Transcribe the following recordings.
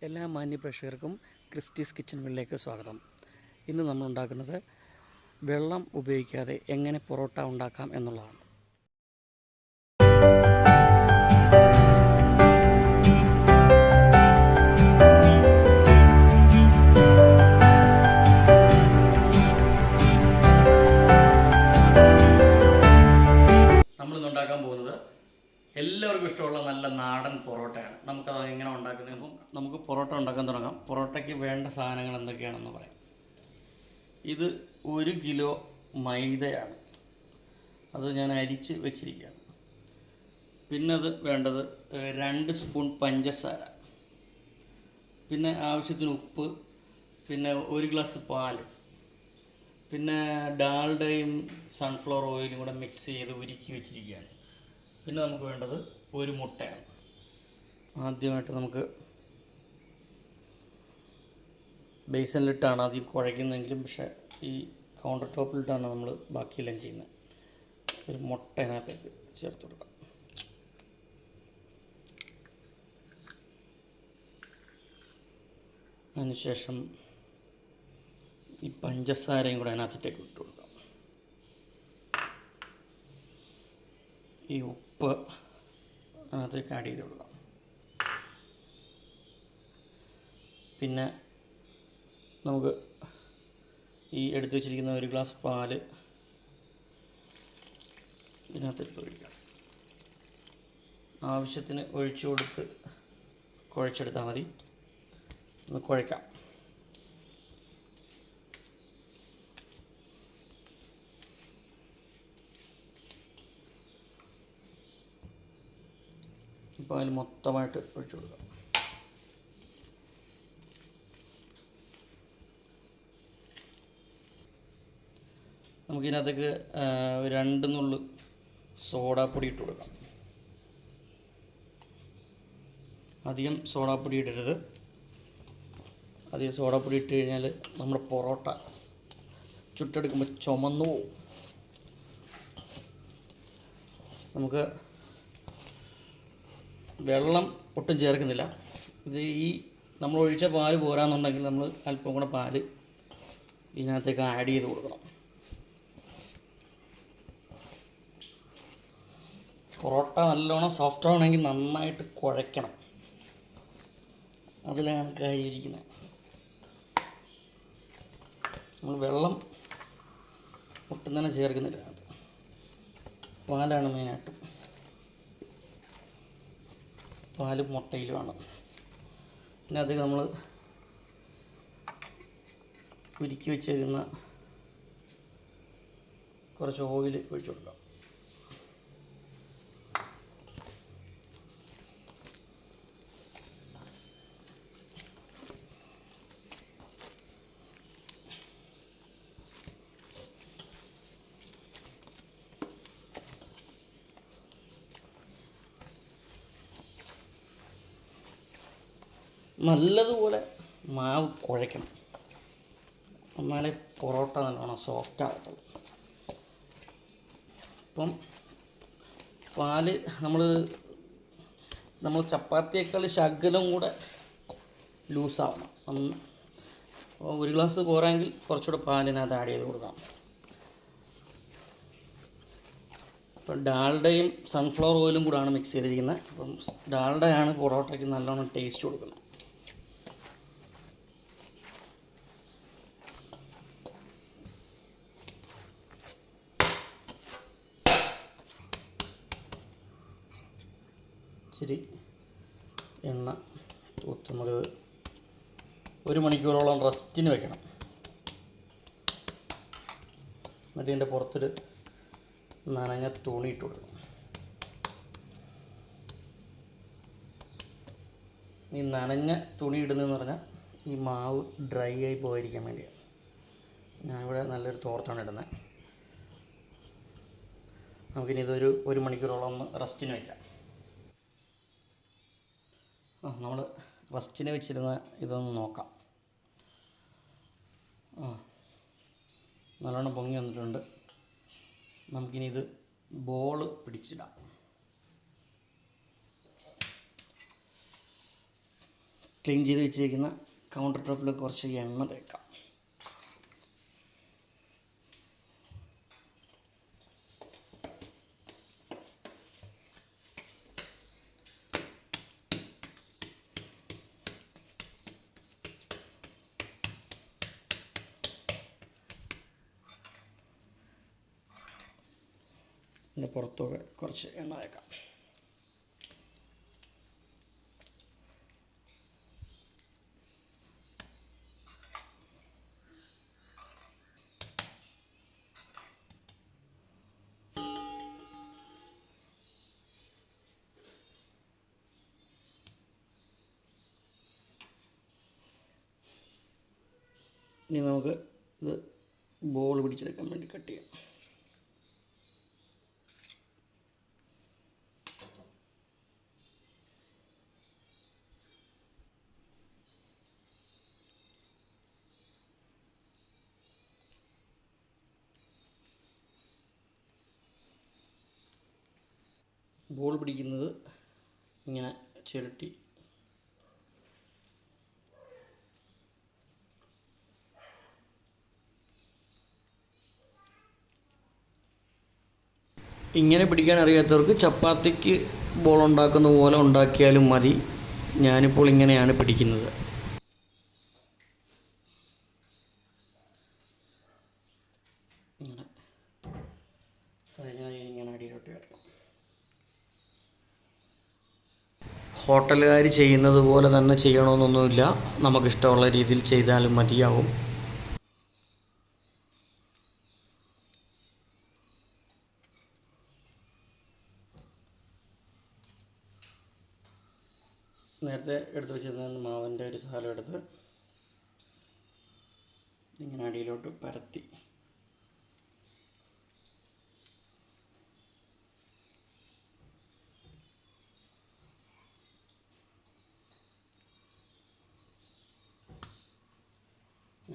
എല്ലാ മാന്യപ്രേക്ഷകർക്കും Christy's kitchen വീട്ടിലേക്ക് സ്വാഗതം. ഇന്ന് നമ്മൾ ഉണ്ടാക്കുന്നത് വെള്ളം ഉപയോഗിക്കാതെ എങ്ങനെ പൊറോട്ട ഉണ്ടാക്കാം എന്നുള്ളതാണ്. നമ്മളിന്ന് ഉണ്ടാക്കാൻ പോകുന്നത് എല്ലാവർക്കും ഇഷ്ടമുള്ള നല്ല നാടൻ പൊറോട്ടയാണ്. നമുക്കത് എങ്ങനെ ഉണ്ടാക്കുന്നതിന് നമുക്ക് പൊറോട്ട ഉണ്ടാക്കാൻ തുടങ്ങാം. പൊറോട്ടയ്ക്ക് വേണ്ട സാധനങ്ങൾ എന്തൊക്കെയാണെന്ന് പറയാം. ഇത് 1 കിലോ മൈദയാണ്, അത് ഞാൻ അരിച്ച് വെച്ചിരിക്കുകയാണ്. പിന്നെ അത് വേണ്ടത് 2 സ്പൂൺ പഞ്ചസാര, പിന്നെ ആവശ്യത്തിന് ഉപ്പ്, പിന്നെ 1 ഗ്ലാസ് പാല്, പിന്നെ ഡാൽഡയും സൺഫ്ലവർ ഓയിലും കൂടെ മിക്സ് ചെയ്ത് ഉരുക്കി വെച്ചിരിക്കുകയാണ്. പിന്നെ നമുക്ക് വേണ്ടത് 1 മുട്ടയാണ്. ആദ്യമായിട്ട് നമുക്ക് ബേസനിലിട്ടാണ് ആദ്യം കുഴയ്ക്കുന്നതെങ്കിലും, പക്ഷേ ഈ കൗണ്ടർ ടോപ്പിലിട്ടാണ് നമ്മൾ ബാക്കിയെല്ലാം ചെയ്യുന്നത്. ഒരു മുട്ട അതിനകത്തേക്ക് ചേർത്ത് കൊടുക്കാം. അതിനുശേഷം ഈ പഞ്ചസാരയും കൂടെ അതിനകത്തേക്ക് ഇട്ട് കൊടുക്കാം. ഈ ഉപ്പ് അതിനകത്തേക്ക് ആഡ് ചെയ്ത് കൊടുക്കാം. പിന്നെ നമുക്ക് ഈ എടുത്തു വച്ചിരിക്കുന്ന 1 ഗ്ലാസ് പാല് ഇതിനകത്തേക്ക് ഒഴിക്കാം. ആവശ്യത്തിന് ഒഴിച്ചു കൊടുത്ത് കുഴച്ചെടുത്താൽ മതി. ഒന്ന് കുഴക്കാം. ഇപ്പോൾ അതിൽ മൊത്തമായിട്ട് ഒഴിച്ചു കൊടുക്കാം. നമുക്കിതിനകത്തേക്ക് 2 നുള്ളു സോഡാപ്പൊടി ഇട്ട് കൊടുക്കാം. അധികം സോഡാപ്പൊടി ഇടരുത്. അധികം സോഡാപ്പൊടി ഇട്ട് കഴിഞ്ഞാൽ നമ്മുടെ പൊറോട്ട ചുട്ടെടുക്കുമ്പോൾ ചുമന്നു പോവും. നമുക്ക് വെള്ളം ഒട്ടും ചേർക്കുന്നില്ല. ഇത് ഈ നമ്മൾ ഒഴിച്ച പാല് പോരാന്നുണ്ടെങ്കിൽ നമ്മൾ അല്പം കൂടെ പാല് ഇതിനകത്തേക്ക് ആഡ് ചെയ്ത് കൊടുക്കണം. പൊറോട്ട നല്ലോണം സോഫ്റ്റ് ആവണമെങ്കിൽ നന്നായിട്ട് കുഴയ്ക്കണം. അതിലാണ് കാര്യം ഇരിക്കുന്നത്. നമ്മൾ വെള്ളം ഒട്ടും തന്നെ ചേർക്കുന്നില്ല. പാലാണ് മെയിനായിട്ട്. പാലും മുട്ടയിലുമാണ്. പിന്നെ അത് നമ്മൾ ഉരുക്കി വെച്ചേക്കുന്ന കുറച്ച് ഓയിൽ ഒഴിച്ചു കൊടുക്കാം. നല്ലതുപോലെ മാവ് കുഴയ്ക്കണം, എന്നാലേ പൊറോട്ട നല്ലോണം സോഫ്റ്റ് ആകത്തുള്ളൂ. ഇപ്പം പാല് നമ്മൾ ചപ്പാത്തിയേക്കാൾ ശകലം കൂടെ ലൂസാവണം. 1 ഗ്ലാസ് പോരാങ്കിൽ കുറച്ചുകൂടെ പാലിനകത്ത് ആഡ് ചെയ്ത് കൊടുക്കാം. ഇപ്പം ഡാൽഡയും സൺഫ്ലവർ ഓയിലും കൂടാണ് മിക്സ് ചെയ്തിരിക്കുന്നത്. അപ്പം ഡാൽഡയാണ് പൊറോട്ടയ്ക്ക് നല്ലോണം ടേസ്റ്റ് കൊടുക്കുന്നത്. ഇച്ചിരി എണ്ണ തൂത്ത് നമുക്ക് 1 മണിക്കൂറോളം റെസ്റ്റിന് വെക്കണം. എന്നിട്ട് ഇതിൻ്റെ പുറത്തൊരു നനഞ്ഞ തുണി ഇട്ട് കൊടുക്കണം. ഈ നനഞ്ഞ തുണി ഇടുന്നതെന്ന് പറഞ്ഞാൽ ഈ മാവ് ഡ്രൈ ആയി പോയിരിക്കാൻ വേണ്ടിയാണ്. ഞാനിവിടെ നല്ലൊരു തോർത്താണ് ഇടുന്നത്. നമുക്കിനി ഇതൊരു 1 മണിക്കൂറോളം ഒന്ന് റെസ്റ്റിന് വയ്ക്കാം. നമ്മൾ റെസ്റ്റിന് വെച്ചിരുന്ന ഇതൊന്ന് നോക്കാം. നല്ലോണം പൊങ്ങി വന്നിട്ടുണ്ട്. നമുക്കിനി ഇത് ബോൾ പിടിച്ചിടാം. ക്ലീൻ ചെയ്ത് വെച്ചിരിക്കുന്ന കൗണ്ടർ ടോപ്പിൽ കുറച്ച് എണ്ണ തേക്കാം. ഇതിൻ്റെ പുറത്തൊക്കെ കുറച്ച് എണ്ണ തേക്കാം. ഇനി നമുക്ക് ഇത് ബോൾ പിടിച്ചെടുക്കാൻ വേണ്ടി കട്ട് ചെയ്യാം. ബോൾ പിടിക്കുന്നത് ഇങ്ങനെ ചുരുട്ടി ഇങ്ങനെ പിടിക്കാൻ അറിയാത്തവർക്ക് ചപ്പാത്തിക്ക് ബോൾ ഉണ്ടാക്കുന്ന പോലെ ഉണ്ടാക്കിയാലും മതി. ഞാനിപ്പോൾ ഇങ്ങനെയാണ് പിടിക്കുന്നത്. ഇങ്ങനെ അടിയിലോട്ട് വരണം. ഹോട്ടലുകാർ ചെയ്യുന്നത് പോലെ തന്നെ ചെയ്യണമെന്നൊന്നുമില്ല. നമുക്കിഷ്ടമുള്ള രീതിയിൽ ചെയ്താലും മതിയാവും. നേരത്തെ എടുത്ത് വെച്ചിരുന്ന മാവിൻ്റെ ഒരു സാലം എടുത്ത് ഇങ്ങനെ അടിയിലോട്ട് പരത്തി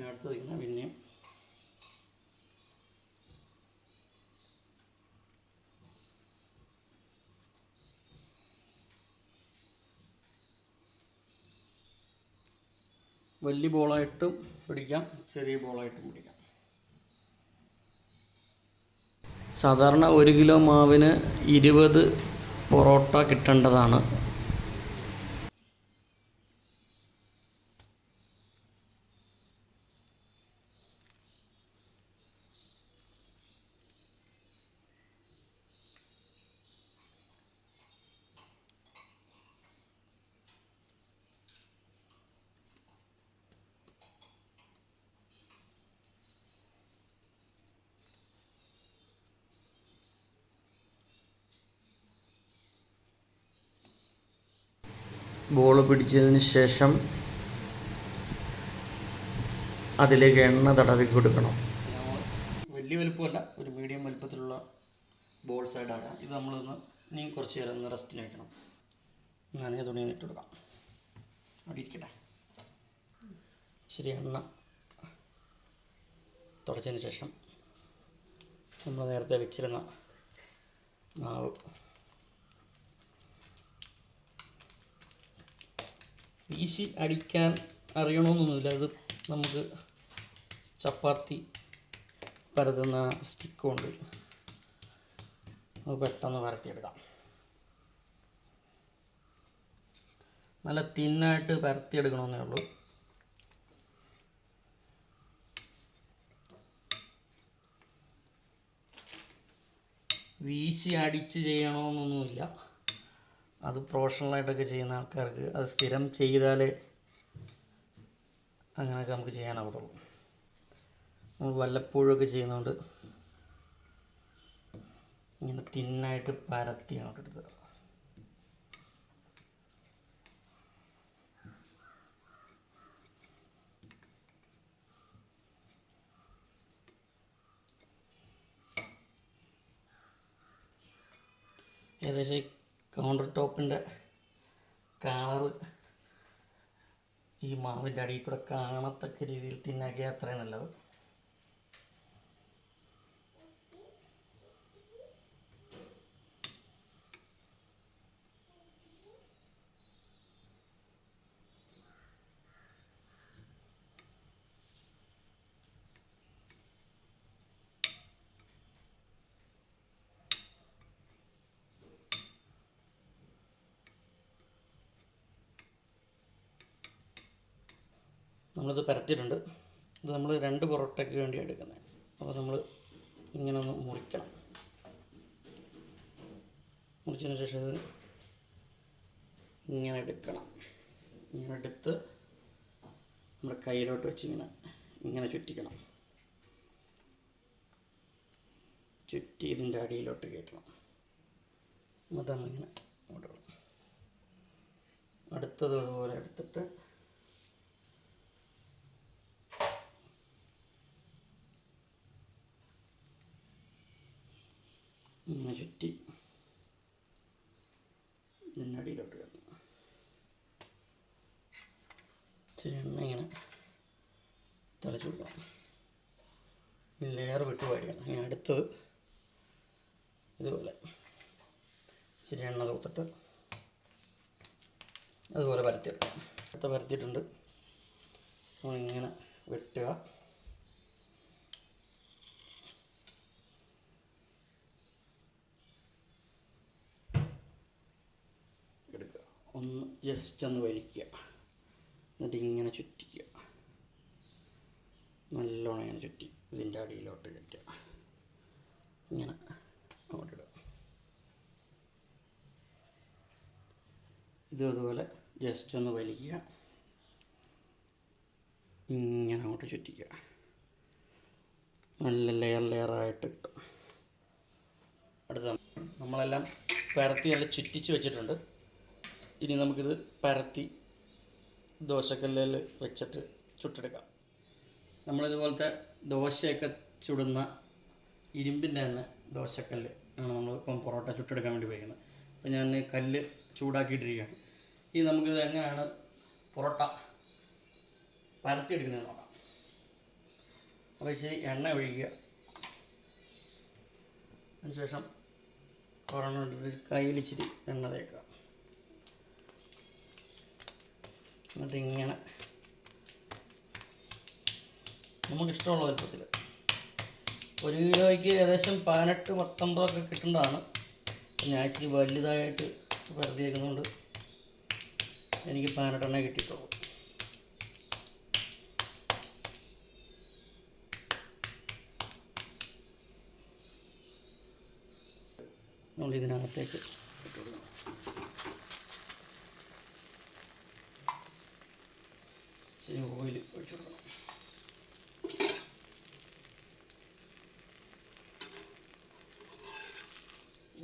അടുത്ത് ഇങ്ങനെ പിന്നെയും വലിയ ബോളായിട്ടും പിടിക്കാം, ചെറിയ ബോളായിട്ടും പിടിക്കാം. സാധാരണ 1 കിലോ മാവിന് 20 പൊറോട്ട കിട്ടേണ്ടതാണ്. ബോൾ പിടിച്ചതിന് ശേഷം അതിലേക്ക് എണ്ണ തടവി കൊടുക്കണം. വലിയ വലുപ്പമല്ല, ഒരു മീഡിയം വലുപ്പത്തിലുള്ള ബോൾ സൈഡാണ് ഇത്. നമ്മളൊന്ന് ഇനി കുറച്ച് നേരം ഒന്ന് റെസ്റ്റിന് വയ്ക്കണം. നനഞ്ഞ തുണി ഇട്ട് കൊടുക്കാം, അടിയിരിക്കട്ടെ. ശരി, എണ്ണ തുടച്ചതിന് ശേഷം നമ്മൾ നേരത്തെ വെച്ചിരുന്ന മാവ് വീശി അടിക്കാൻ അറിയണമെന്നൊന്നുമില്ല. അത് നമുക്ക് ചപ്പാത്തി പരത്തുന്ന സ്റ്റിക്ക് കൊണ്ട് അത് പെട്ടെന്ന് പരത്തിയെടുക്കാം. നല്ല തിന്നായിട്ട് പരത്തിയെടുക്കണമെന്നേ ഉള്ളൂ. വീശി അടിച്ച് ചെയ്യണമെന്നൊന്നുമില്ല. അത് പ്രൊഫഷണലായിട്ടൊക്കെ ചെയ്യുന്ന ആൾക്കാർക്ക് അത് സ്ഥിരം ചെയ്താലേ അങ്ങനെയൊക്കെ നമുക്ക് ചെയ്യാനാവത്തുള്ളൂ. നമ്മൾ വല്ലപ്പോഴൊക്കെ ചെയ്യുന്നതുകൊണ്ട് ഇങ്ങനെ തിന്നായിട്ട് പരത്തി അങ്ങോട്ട് എടുത്ത് ഏകദേശം കൗണ്ടർ ടോപ്പിൻ്റെ കളറ് ഈ മാവിൻ്റെ അടിയിൽ കൂടെ കാണത്തക്ക രീതിയിൽ തിന്നാക്കിയാൽ അത്രയും നല്ലത്. നമ്മളിത് പരത്തിയിട്ടുണ്ട്. ഇത് നമ്മൾ 2 പൊറോട്ടയ്ക്ക് വേണ്ടി എടുക്കുന്നത്. അപ്പോൾ നമ്മൾ ഇങ്ങനെ ഒന്ന് മുറിക്കണം. മുറിച്ചതിന് ശേഷം ഇത് ഇങ്ങനെ എടുക്കണം. ഇങ്ങനെ എടുത്ത് നമ്മുടെ കയ്യിലോട്ട് വെച്ച് ഇങ്ങനെ ചുറ്റിക്കണം. ചുറ്റി ഇതിൻ്റെ അടിയിലോട്ട് കയറ്റണം. എന്നിട്ട് നമ്മളിങ്ങനെ അങ്ങോട്ട് വിടണം. അടുത്തത് അതുപോലെ എടുത്തിട്ട് ഇങ്ങനെ ചുറ്റി ഇതിൻ്റെ അടിയിലോട്ട് കയറണം. ഇച്ചിരി എണ്ണ ഇങ്ങനെ തിളച്ച് കൊടുക്കണം. ലെയർ വിട്ട് പാടിയാണ്. ഇനി അടുത്തത് ഇതുപോലെ ഇച്ചിരി എണ്ണ തൂത്തിട്ട് അതുപോലെ പരത്തിയെടുക്കാം. അടുത്ത പരത്തിയിട്ടുണ്ട്. നമ്മളിങ്ങനെ വെട്ടുക. എടുക്കുക. ഒന്ന് ജസ്റ്റ് ഒന്ന് വലിക്കുക. എന്നിട്ട് ഇങ്ങനെ ചുറ്റിക്കുക. നല്ലോണം ഇങ്ങനെ ചുറ്റി ഇതിൻ്റെ അടിയിലോട്ട് കയറ്റുക. ഇങ്ങനെ അങ്ങോട്ടിടുക. ഇതും അതുപോലെ ജസ്റ്റ് ഒന്ന് വലിക്കുക. ഇങ്ങനെ അങ്ങോട്ട് ചുറ്റിക്കുക. നല്ല ലെയറായിട്ട് കിട്ടും. അടുത്ത നമ്മളെല്ലാം പരത്തി നല്ല ചുറ്റിച്ച് വെച്ചിട്ടുണ്ട്. ഇനി നമുക്കിത് പരത്തി ദോശക്കല്ലിൽ വെച്ചിട്ട് ചുട്ടെടുക്കാം. നമ്മളിതുപോലത്തെ ദോശയൊക്കെ ചുടുന്ന ഇരുമ്പിൻ്റെ തന്നെ ദോശക്കല്ല് ആണ് നമ്മളിപ്പം പൊറോട്ട ചുട്ടെടുക്കാൻ വേണ്ടി ഉപയോഗിക്കുന്നത്. അപ്പോൾ ഞാൻ കല്ല് ചൂടാക്കിയിട്ടിരിക്കുകയാണ്. ഇനി നമുക്കിത് എങ്ങനെയാണ് പൊറോട്ട പരത്തിയെടുക്കുന്നത് നോക്കാം. അപ്പോൾ ഇച്ചിരി എണ്ണ ഒഴിക്കുക. അതിനുശേഷം കയ്യിൽ ഇച്ചിരി എണ്ണ തേക്കുക. എന്നിട്ട് ഇങ്ങനെ നമുക്കിഷ്ടമുള്ള വലുപ്പത്തിൽ 1 കിലോയ്ക്ക് ഏകദേശം 18-19 കിട്ടേണ്ടതാണ്. ഞാൻ ഇച്ചിരി വലുതായിട്ട് പരത്തിയേക്കുന്നതുകൊണ്ട് എനിക്ക് 18 കിട്ടിയിട്ടുള്ളൂ. നമ്മളിതിനകത്തേക്ക് ഇട്ട് കൊടുക്കണം. ഇച്ചിരി ഓയിൽ ഒഴിച്ചു കൊടുക്കണം.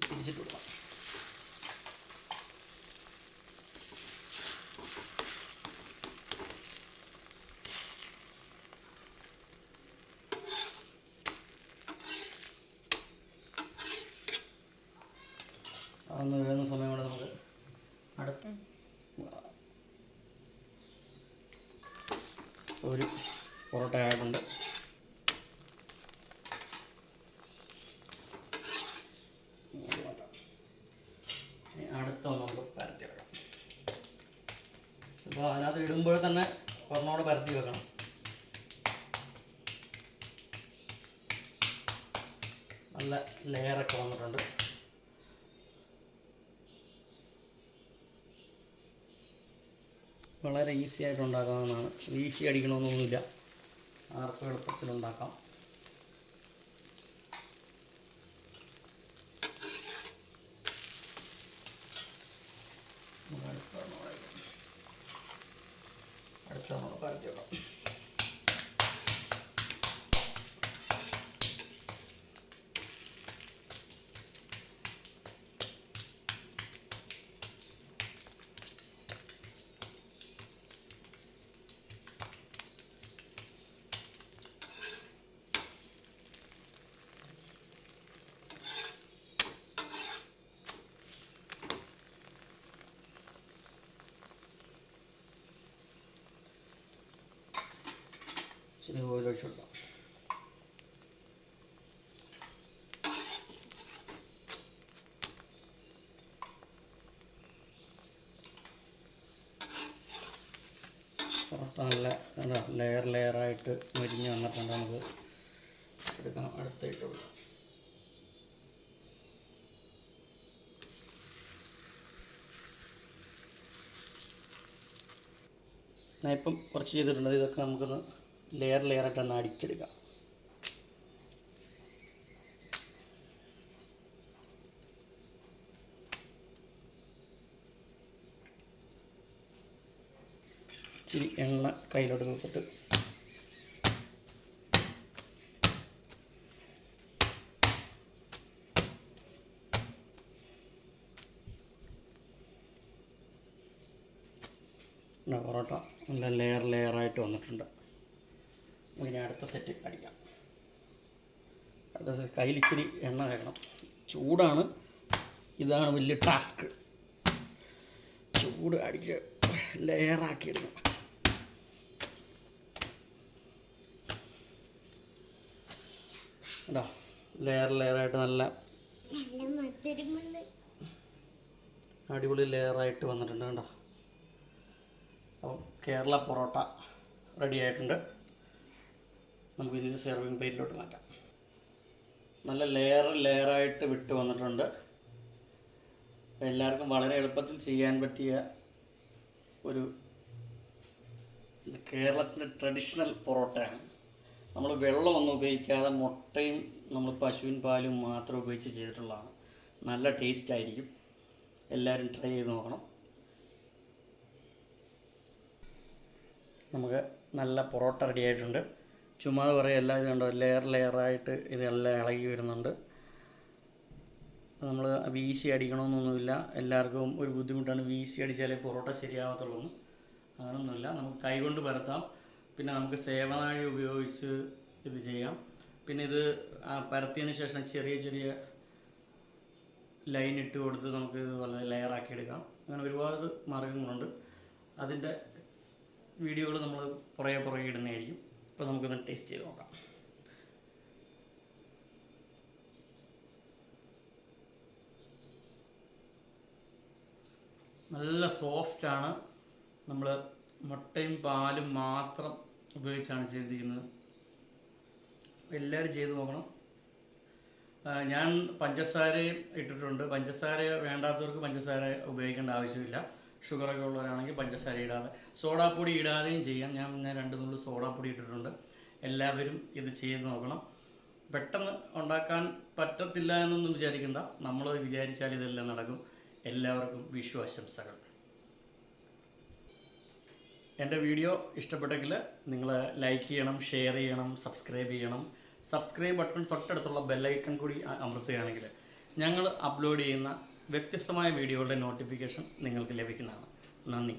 തിരിച്ചിട്ട് കൊടുക്കണം. അതൊന്ന് വേകുന്ന സമയം കൊണ്ട് നമുക്ക് അടുത്ത ഒരു പൊറോട്ട ആയിട്ടുണ്ട്. അടുത്ത നമുക്ക് പരത്തി വെക്കണം. അപ്പോൾ അതിനകത്ത് ഇടുമ്പോൾ തന്നെ ഒരെണ്ണോടെ പരത്തി വെക്കണം. നല്ല ലെയറൊക്കെ വന്നിട്ടുണ്ട്. വളരെ ഈസി ആയിട്ട് ഉണ്ടാക്കാവുന്നതാണ്. വീശി അടിക്കണമെന്നൊന്നുമില്ല. ആർക്കും എളുപ്പത്തിലുണ്ടാക്കാം. അടുത്ത നമ്മൾ പരത്തി വെക്കാം. ഇച്ചിരി ഓയിൽ ഒഴിച്ച് കൊടുക്കാം. പൊറോട്ട നല്ല ലെയറായിട്ട് മുരിഞ്ഞ് വന്നിട്ടുണ്ട്. നമുക്ക് എടുക്കാം. അടുത്തായിട്ട് കൊടുക്കാം. ഞാൻ ഇപ്പം കുറച്ച് ചെയ്തിട്ടുണ്ട്. ഇതൊക്കെ നമുക്കൊന്ന് ലെയറായിട്ടൊന്ന് അടിച്ചെടുക്കാം. ഇച്ചിരി എണ്ണ കയ്യിലോട്ട് നോക്കിയിട്ട് പൊറോട്ട നല്ല ലെയറായിട്ട് വന്നിട്ടുണ്ട്. ഇനി അടുത്ത സെറ്റ് അടിക്കാം. അടുത്ത സെറ്റ് കയ്യിൽ ഇച്ചിരി എണ്ണ വേണം. ചൂടാണ്, ഇതാണ് വലിയ ടാസ്ക്. ചൂട് അടിച്ച് ലെയറാക്കിയെടുക്കണം. കേട്ടോ, ലെയറായിട്ട് നല്ല അടിപൊളി ലെയറായിട്ട് വന്നിട്ടുണ്ട്. കേട്ടോ, അപ്പോൾ കേരള പൊറോട്ട റെഡി ആയിട്ടുണ്ട്. നമുക്കിനി സെർവിങ് പ്ലേറ്റിലോട്ട് മാറ്റാം. നല്ല ലെയറായിട്ട് വിട്ട് വന്നിട്ടുണ്ട്. എല്ലാവർക്കും വളരെ എളുപ്പത്തിൽ ചെയ്യാൻ പറ്റിയ ഒരു കേരളത്തിൻ്റെ ട്രഡീഷണൽ പൊറോട്ടയാണ്. നമ്മൾ വെള്ളമൊന്നും ഉപയോഗിക്കാതെ മുട്ടയും നമ്മൾ പശുവിൻ പാലും മാത്രം ഉപയോഗിച്ച് ചെയ്തിട്ടുള്ളതാണ്. നല്ല ടേസ്റ്റ് ആയിരിക്കും. എല്ലാവരും ട്രൈ ചെയ്ത് നോക്കണം. നമുക്ക് നല്ല പൊറോട്ട റെഡി ആയിട്ടുണ്ട്. ചുമ്മാ പറയുകയല്ല, ഇതുണ്ടോ ലെയറായിട്ട് ഇതെല്ലാം ഇളകി വരുന്നുണ്ട്. നമ്മൾ വീശി അടിക്കണമെന്നൊന്നുമില്ല. എല്ലാവർക്കും ഒരു ബുദ്ധിമുട്ടാണ് വീശി അടിച്ചാലേ പൊറോട്ട ശരിയാവത്തുള്ളൂ. അങ്ങനൊന്നുമില്ല, നമുക്ക് കൈകൊണ്ട് പരത്താം. പിന്നെ നമുക്ക് സേവനാഴി ഉപയോഗിച്ച് ഇത് ചെയ്യാം. പിന്നെ ഇത് പരത്തിയതിന് ശേഷം ചെറിയ ലൈൻ ഇട്ട് കൊടുത്ത് നമുക്ക് ഇതുപോലെ ലെയറാക്കി എടുക്കാം. അങ്ങനെ ഒരുപാട് മാർഗ്ഗങ്ങളുണ്ട്. അതിൻ്റെ വീഡിയോകൾ നമ്മൾ പുറകെ ഇടുന്നതായിരിക്കും. ഇപ്പോൾ നമുക്കിത് ടേസ്റ്റ് ചെയ്ത് നോക്കാം. നല്ല സോഫ്റ്റാണ്. നമ്മൾ മുട്ടയും പാലും മാത്രം ഉപയോഗിച്ചാണ് ചെയ്തിരിക്കുന്നത്. എല്ലാവരും ചെയ്ത് നോക്കണം. ഞാൻ പഞ്ചസാരയും ഇട്ടിട്ടുണ്ട്. പഞ്ചസാര വേണ്ടാത്തവർക്ക് പഞ്ചസാര ഉപയോഗിക്കേണ്ട ആവശ്യമില്ല. ഷുഗറൊക്കെ ഉള്ളവരാണെങ്കിൽ പഞ്ചസാര ഇടാതെ, സോഡാപ്പൊടി ഇടാതെയും ചെയ്യാം. ഞാൻ 2 നുള്ളി സോഡാപ്പൊടി ഇട്ടിട്ടുണ്ട്. എല്ലാവരും ഇത് ചെയ്ത് നോക്കണം. പെട്ടെന്ന് ഉണ്ടാക്കാൻ പറ്റത്തില്ല എന്നൊന്നും വിചാരിക്കണ്ട. നമ്മൾ വിചാരിച്ചാൽ ഇതെല്ലാം നടക്കും. എല്ലാവർക്കും വിഷു ആശംസകൾ. എൻ്റെ വീഡിയോ ഇഷ്ടപ്പെട്ടെങ്കിൽ നിങ്ങൾ ലൈക്ക് ചെയ്യണം, ഷെയർ ചെയ്യണം, സബ്സ്ക്രൈബ് ചെയ്യണം. സബ്സ്ക്രൈബ് ബട്ടൺ തൊട്ടടുത്തുള്ള ബെല്ലൈക്കൺ കൂടി അമർത്തുകയാണെങ്കിൽ ഞങ്ങൾ അപ്ലോഡ് ചെയ്യുന്ന വ്യത്യസ്തമായ വീഡിയോകളുടെ നോട്ടിഫിക്കേഷൻ നിങ്ങൾക്ക് ലഭിക്കുന്നതാണ്. നന്ദി.